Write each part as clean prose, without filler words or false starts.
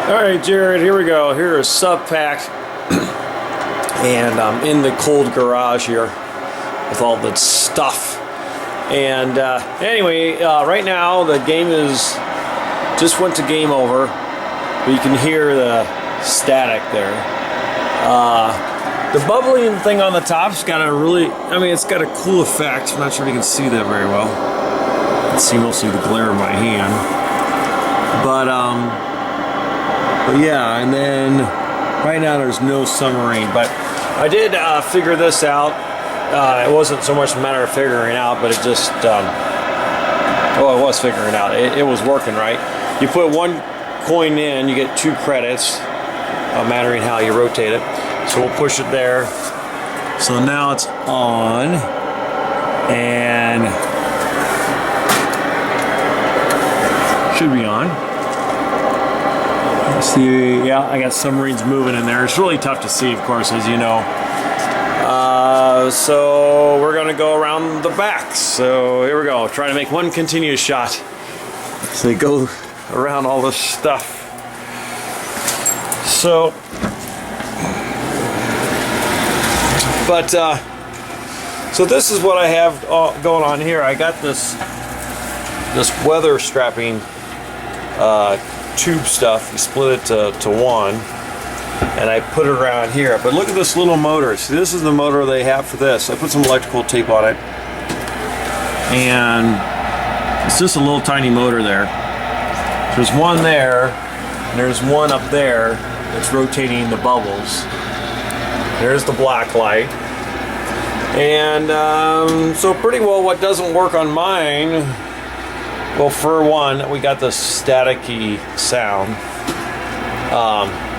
Alright, Jared, here we go. Here is Sub-Pack. And I'm in the cold garage here with all the stuff. And anyway, right now the game is just went to game over. But you can hear the static there. The bubbling thing on the top's got a really, it's got a cool effect. I'm not sure if you can see that very well. You can see mostly the glare of my hand. But yeah, and then right now there's no summer rain. But I did figure this out. It wasn't so much a matter of figuring out, but it just, well, it was figuring out. It was working, right? You put one coin in, you get 2 credits, mattering how you rotate it. So we'll push it there. So now it's on, and should be on. Let's see, yeah, I got submarines moving in there. It's really tough to see, of course, as you know. So we're gonna go around the back. So here we go. Try to make one continuous shot. So they go around all this stuff. So. But, so this is what I have going on here. I got this weather strapping tube stuff. You split it to one, and I put it around here. But look at this little motor. See, this is the motor they have for this. I put some electrical tape on it, and it's just a little tiny motor there. There's one there, and there's one up there that's rotating the bubbles. There's the black light. And so pretty well what doesn't work on mine, well, for one, we got this staticky sound.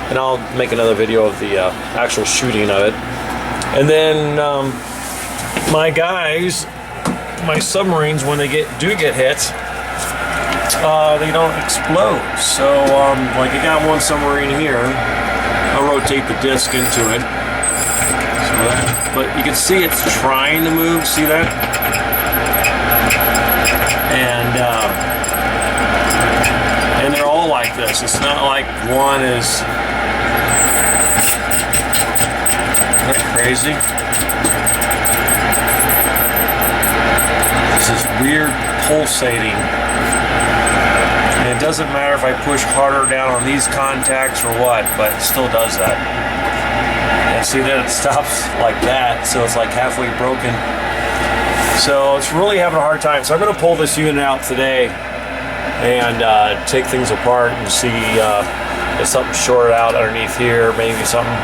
And I'll make another video of the actual shooting of it. And then my guys, my submarines, when they do get hit, they don't explode. So like I got one submarine here. I'll rotate the disc into it. But you can see it's trying to move, see that? And they're all like this. It's not like one is, isn't that crazy? This is weird pulsating. And it doesn't matter if I push harder down on these contacts or what, but it still does that. See that it stops like that, so it's like halfway broken. So it's really having a hard time. So I'm going to pull this unit out today and take things apart and see if something's shorted out underneath here, maybe something.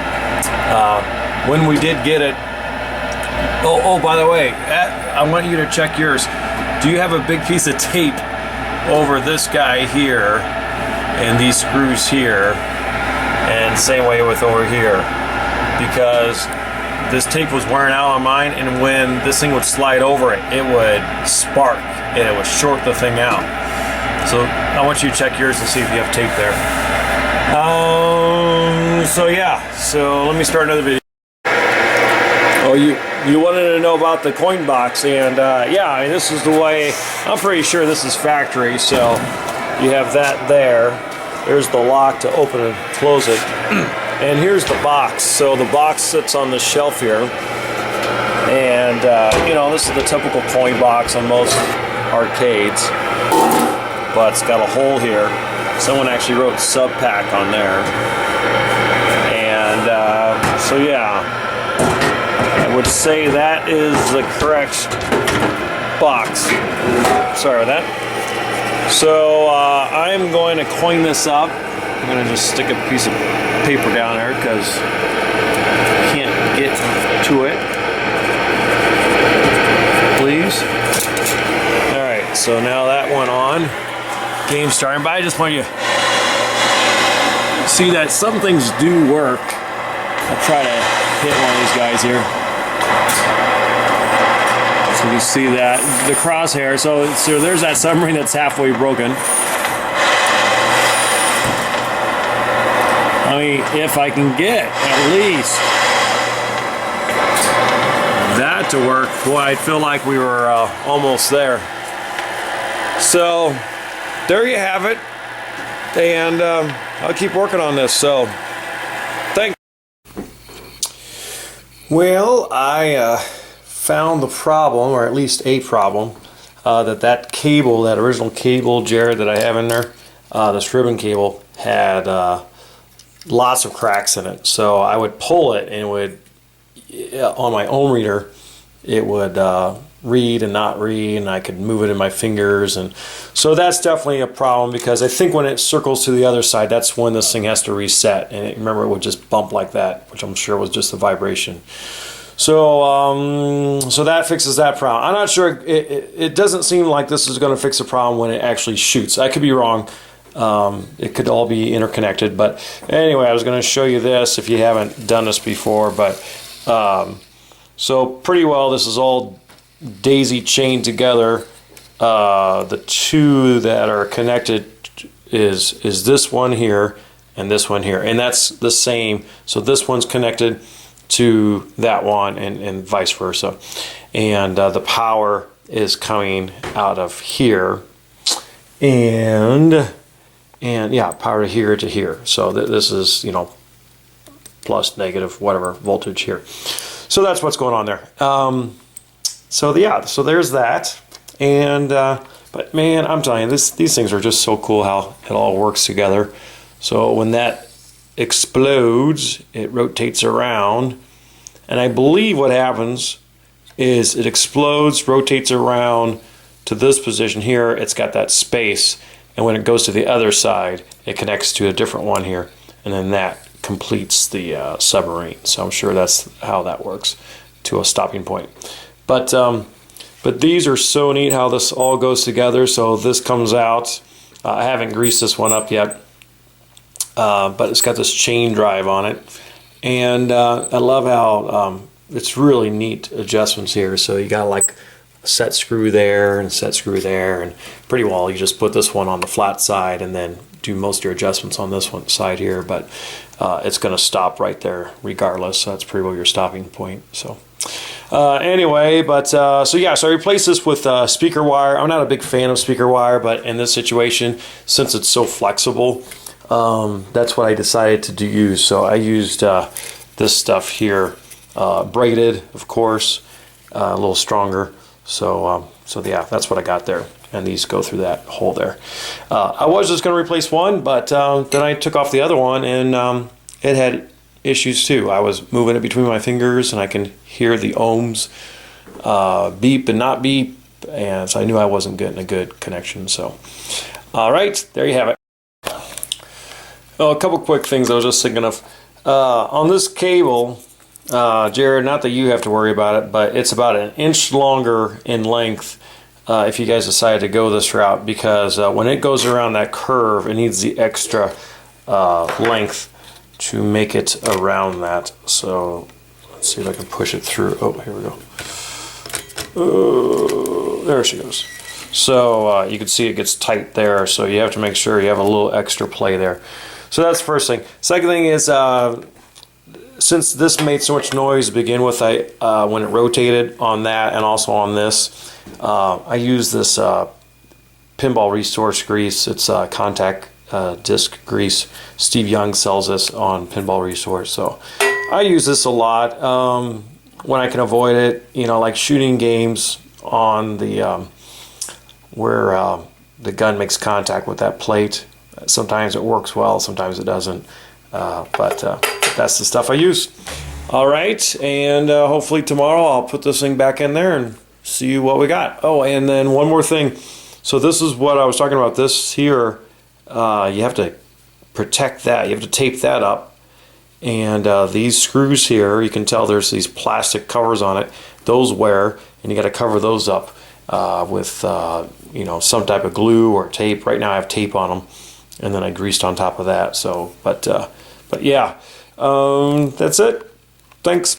When we did get it, oh, by the way, I want you to check yours. Do you have a big piece of tape over this guy here and these screws here, and same way with over here? Because this tape was wearing out on mine, and when this thing would slide over it, it would spark and it would short the thing out. So I want you to check yours and see if you have tape there. So yeah, so let me start another video. Oh, you wanted to know about the coin box, and yeah, this is the way. I'm pretty sure this is factory, so you have that there. There's the lock to open and close it. And here's the box. So the box sits on the shelf here. And, you know, this is the typical coin box on most arcades. But it's got a hole here. Someone actually wrote Sub-Pack on there. And, so yeah. I would say that is the correct box. Sorry about that. So, I'm going to coin this up. I'm going to just stick a piece of paper down there because I can't get to it. Please. Alright, so now that one on. Game starting, but I just want you to see that some things do work. I'll try to hit one of these guys here. So you can see that. The crosshair, so there's that submarine that's halfway broken. I mean, if I can get at least that to work, boy, I feel like we were almost there. So there you have it. and I'll keep working on this. So, thanks. Well, I found the problem, or at least a problem, that cable, that original cable, Jared, that I have in there, this ribbon cable, had lots of cracks in it. So I would pull it, and it would, on my own reader, it would read and not read, and I could move it in my fingers. And so that's definitely a problem, because I think when it circles to the other side, that's when this thing has to reset. And remember, it would just bump like that, which I'm sure was just a vibration. So so that fixes that problem. I'm not sure. It doesn't seem like this is going to fix the problem when it actually shoots. I could be wrong. It could all be interconnected. But anyway, I was going to show you this if you haven't done this before. But so pretty well, this is all daisy chained together. The two that are connected is this one here and this one here, and that's the same. So this one's connected to that one, and vice versa. And the power is coming out of here, and yeah, power here to here. So this is, you know, plus, negative, whatever voltage here. So that's what's going on there. So yeah, so there's that. And but man, I'm telling you, these things are just so cool how it all works together. So when that explodes, it rotates around, and I believe what happens is it explodes, rotates around to this position here. It's got that space, and when it goes to the other side, it connects to a different one here, and then that completes the submarine. So I'm sure that's how that works, to a stopping point. But these are so neat how this all goes together. So this comes out. I haven't greased this one up yet, but it's got this chain drive on it, and I love how it's really neat adjustments here. So you got like a set screw there and set screw there, and pretty well you just put this one on the flat side and then do most of your adjustments on this one side here. But it's going to stop right there regardless. So that's pretty well your stopping point. So anyway, but so yeah, so I replaced this with speaker wire. I'm not a big fan of speaker wire, but in this situation, since it's so flexible, that's what I decided to use. So I used this stuff here, braided, of course, a little stronger. So so yeah, that's what I got there, and these go through that hole there. I was just going to replace one, but then I took off the other one, and it had issues too. I was moving it between my fingers, and I can hear the ohms beep and not beep, and so I knew I wasn't getting a good connection. So all right, there you have it. Oh, a couple quick things I was just thinking of. On this cable, Jared, not that you have to worry about it, but it's about an inch longer in length if you guys decide to go this route, because when it goes around that curve, it needs the extra length to make it around that. So let's see if I can push it through. Oh, here we go. There she goes. So you can see it gets tight there, so you have to make sure you have a little extra play there. So that's the first thing. Second thing is, since this made so much noise to begin with, when it rotated on that and also on this, I use this pinball resource grease. It's contact disc grease. Steve Young sells this on Pinball Resource, so I use this a lot when I can avoid it. You know, like shooting games on the where the gun makes contact with that plate. Sometimes it works well, sometimes it doesn't. But that's the stuff I use. All right, and hopefully tomorrow I'll put this thing back in there and see what we got. Oh, and then one more thing. So this is what I was talking about. This here, you have to protect that. You have to tape that up. And these screws here, you can tell there's these plastic covers on it. Those wear, and you got to cover those up with you know, some type of glue or tape. Right now I have tape on them, and then I greased on top of that. So, but yeah, that's it. Thanks.